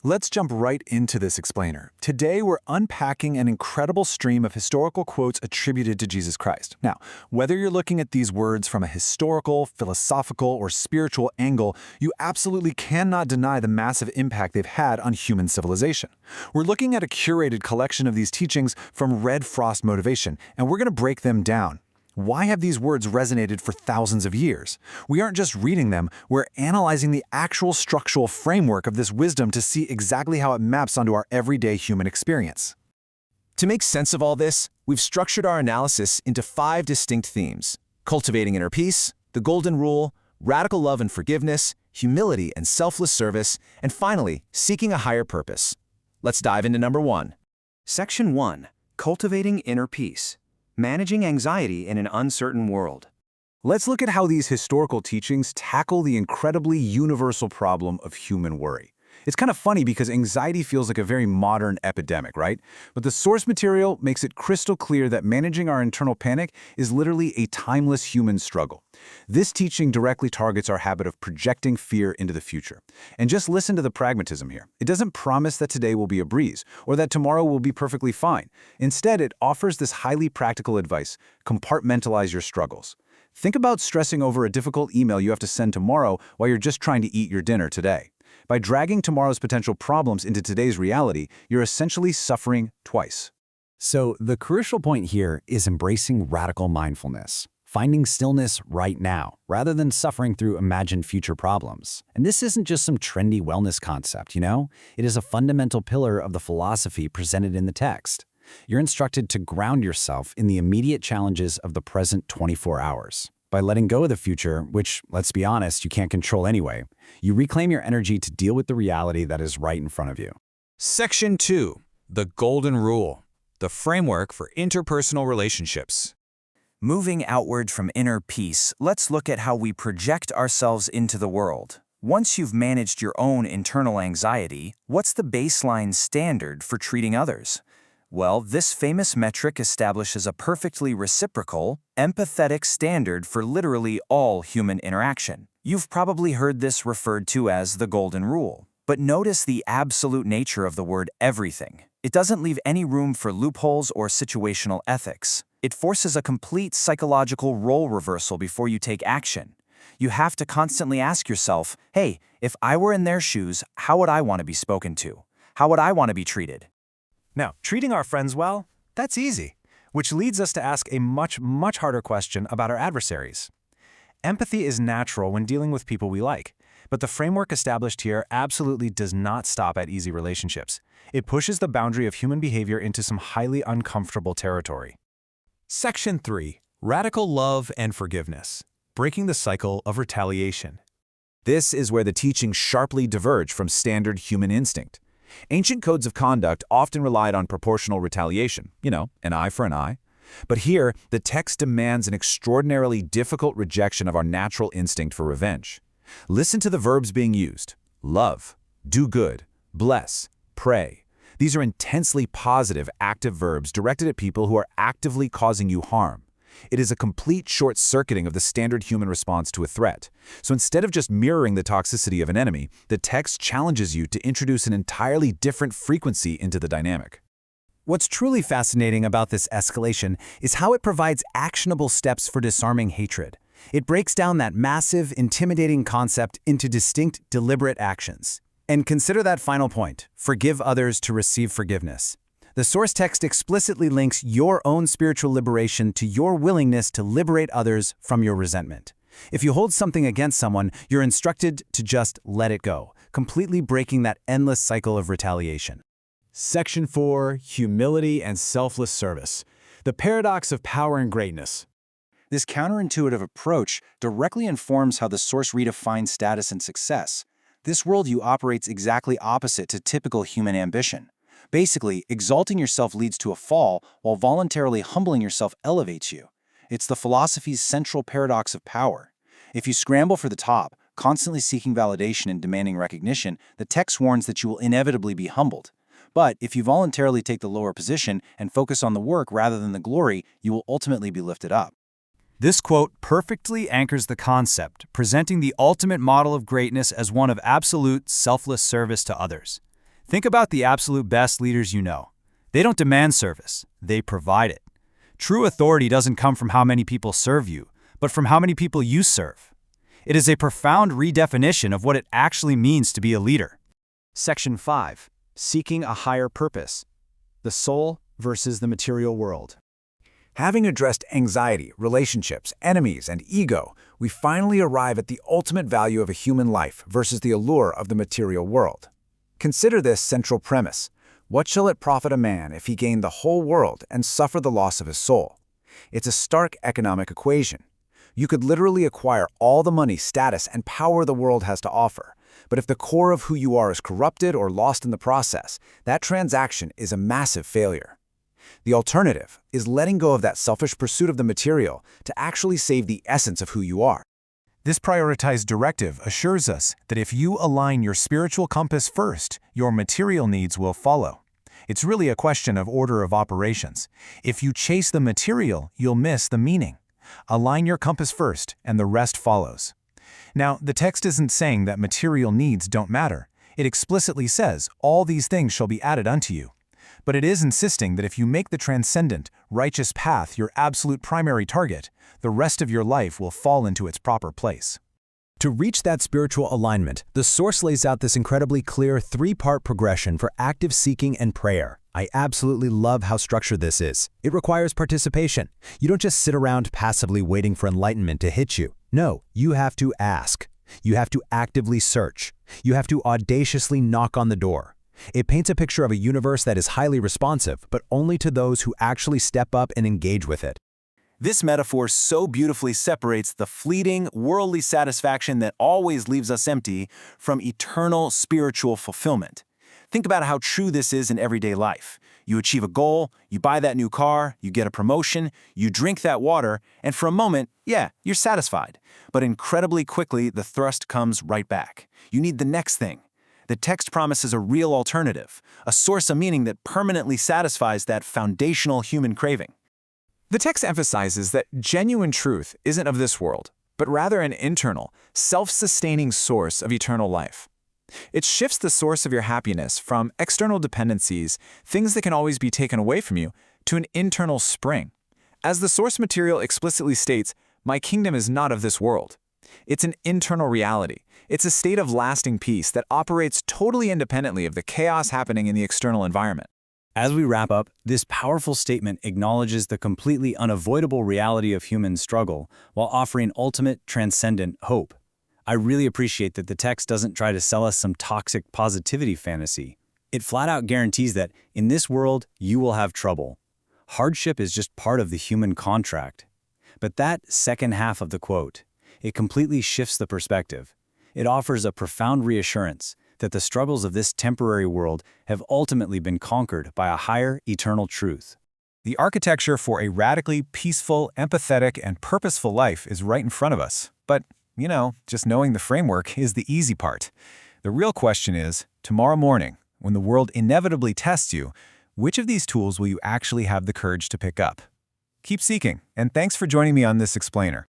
Let's jump right into this explainer. Today, we're unpacking an incredible stream of historical quotes attributed to Jesus Christ. Now, whether you're looking at these words from a historical, philosophical, or spiritual angle, you absolutely cannot deny the massive impact they've had on human civilization. We're looking at a curated collection of these teachings from Red Frost Motivation, and we're going to break them down. Why have these words resonated for thousands of years? We aren't just reading them, we're analyzing the actual structural framework of this wisdom to see exactly how it maps onto our everyday human experience. To make sense of all this, we've structured our analysis into 5 distinct themes: cultivating inner peace, the golden rule, radical love and forgiveness, humility and selfless service, and finally, seeking a higher purpose. Let's dive into number 1. Section 1. Cultivating inner peace. Managing anxiety in an uncertain world. Let's look at how these historical teachings tackle the incredibly universal problem of human worry. It's kind of funny because anxiety feels like a very modern epidemic, right? But the source material makes it crystal clear that managing our internal panic is literally a timeless human struggle. This teaching directly targets our habit of projecting fear into the future. And just listen to the pragmatism here. It doesn't promise that today will be a breeze or that tomorrow will be perfectly fine. Instead, it offers this highly practical advice: compartmentalize your struggles. Think about stressing over a difficult email you have to send tomorrow while you're just trying to eat your dinner today. By dragging tomorrow's potential problems into today's reality, you're essentially suffering twice. So the crucial point here is embracing radical mindfulness, finding stillness right now, rather than suffering through imagined future problems. And this isn't just some trendy wellness concept, you know? It is a fundamental pillar of the philosophy presented in the text. You're instructed to ground yourself in the immediate challenges of the present 24 hours. By letting go of the future, which, let's be honest, you can't control anyway, you reclaim your energy to deal with the reality that is right in front of you. Section 2. The Golden Rule. The framework for interpersonal relationships. Moving outward from inner peace, let's look at how we project ourselves into the world. Once you've managed your own internal anxiety, what's the baseline standard for treating others? Well, this famous metric establishes a perfectly reciprocal, empathetic standard for literally all human interaction. You've probably heard this referred to as the Golden Rule. But notice the absolute nature of the word everything. It doesn't leave any room for loopholes or situational ethics. It forces a complete psychological role reversal before you take action. You have to constantly ask yourself, hey, if I were in their shoes, how would I want to be spoken to? How would I want to be treated? Now, treating our friends well, that's easy, which leads us to ask a much harder question about our adversaries. Empathy is natural when dealing with people we like, but the framework established here absolutely does not stop at easy relationships. It pushes the boundary of human behavior into some highly uncomfortable territory. Section 3. Radical love and forgiveness. Breaking the cycle of retaliation. This is where the teachings sharply diverge from standard human instinct. Ancient codes of conduct often relied on proportional retaliation, an eye for an eye. But here, the text demands an extraordinarily difficult rejection of our natural instinct for revenge. Listen to the verbs being used: love, do good, bless, pray. These are intensely positive, active verbs directed at people who are actively causing you harm. It is a complete short-circuiting of the standard human response to a threat. So instead of just mirroring the toxicity of an enemy, the text challenges you to introduce an entirely different frequency into the dynamic. What's truly fascinating about this escalation is how it provides actionable steps for disarming hatred. It breaks down that massive, intimidating concept into distinct, deliberate actions. And consider that final point: forgive others to receive forgiveness. The source text explicitly links your own spiritual liberation to your willingness to liberate others from your resentment. If you hold something against someone, you're instructed to just let it go, completely breaking that endless cycle of retaliation. Section 4. Humility and selfless service. The paradox of power and greatness. This counterintuitive approach directly informs how the source redefines status and success. This worldview operates exactly opposite to typical human ambition. Basically, exalting yourself leads to a fall, while voluntarily humbling yourself elevates you. It's the philosophy's central paradox of power. If you scramble for the top, constantly seeking validation and demanding recognition, the text warns that you will inevitably be humbled. But if you voluntarily take the lower position and focus on the work rather than the glory, you will ultimately be lifted up. This quote perfectly anchors the concept, presenting the ultimate model of greatness as one of absolute, selfless service to others. Think about the absolute best leaders you know. They don't demand service, they provide it. True authority doesn't come from how many people serve you, but from how many people you serve. It is a profound redefinition of what it actually means to be a leader. Section 5. Seeking a higher purpose. The soul versus the material world. Having addressed anxiety, relationships, enemies, and ego, we finally arrive at the ultimate value of a human life versus the allure of the material world. Consider this central premise. What shall it profit a man if he gain the whole world and suffer the loss of his soul? It's a stark economic equation. You could literally acquire all the money, status, and power the world has to offer. But if the core of who you are is corrupted or lost in the process, that transaction is a massive failure. The alternative is letting go of that selfish pursuit of the material to actually save the essence of who you are. This prioritized directive assures us that if you align your spiritual compass first, your material needs will follow. It's really a question of order of operations. If you chase the material, you'll miss the meaning. Align your compass first, and the rest follows. Now, the text isn't saying that material needs don't matter. It explicitly says, all these things shall be added unto you. But it is insisting that if you make the transcendent, righteous path your absolute primary target, the rest of your life will fall into its proper place. To reach that spiritual alignment, the source lays out this incredibly clear three-part progression for active seeking and prayer. I absolutely love how structured this is. It requires participation. You don't just sit around passively waiting for enlightenment to hit you. No, you have to ask. You have to actively search. You have to audaciously knock on the door. It paints a picture of a universe that is highly responsive, but only to those who actually step up and engage with it. This metaphor so beautifully separates the fleeting, worldly satisfaction that always leaves us empty from eternal spiritual fulfillment. Think about how true this is in everyday life. You achieve a goal, you buy that new car, you get a promotion, you drink that water, and for a moment, yeah, you're satisfied. But incredibly quickly, the thrust comes right back. You need the next thing. The text promises a real alternative, a source of meaning that permanently satisfies that foundational human craving. The text emphasizes that genuine truth isn't of this world, but rather an internal, self-sustaining source of eternal life. It shifts the source of your happiness from external dependencies, things that can always be taken away from you, to an internal spring. As the source material explicitly states, "My kingdom is not of this world." It's an internal reality. It's a state of lasting peace that operates totally independently of the chaos happening in the external environment. As we wrap up, this powerful statement acknowledges the completely unavoidable reality of human struggle while offering ultimate, transcendent hope. I really appreciate that the text doesn't try to sell us some toxic positivity fantasy. It flat out guarantees that, in this world, you will have trouble. Hardship is just part of the human contract. But that second half of the quote, it completely shifts the perspective. It offers a profound reassurance that the struggles of this temporary world have ultimately been conquered by a higher, eternal truth. The architecture for a radically peaceful, empathetic, and purposeful life is right in front of us. But, just knowing the framework is the easy part. The real question is, tomorrow morning, when the world inevitably tests you, which of these tools will you actually have the courage to pick up? Keep seeking, and thanks for joining me on this explainer.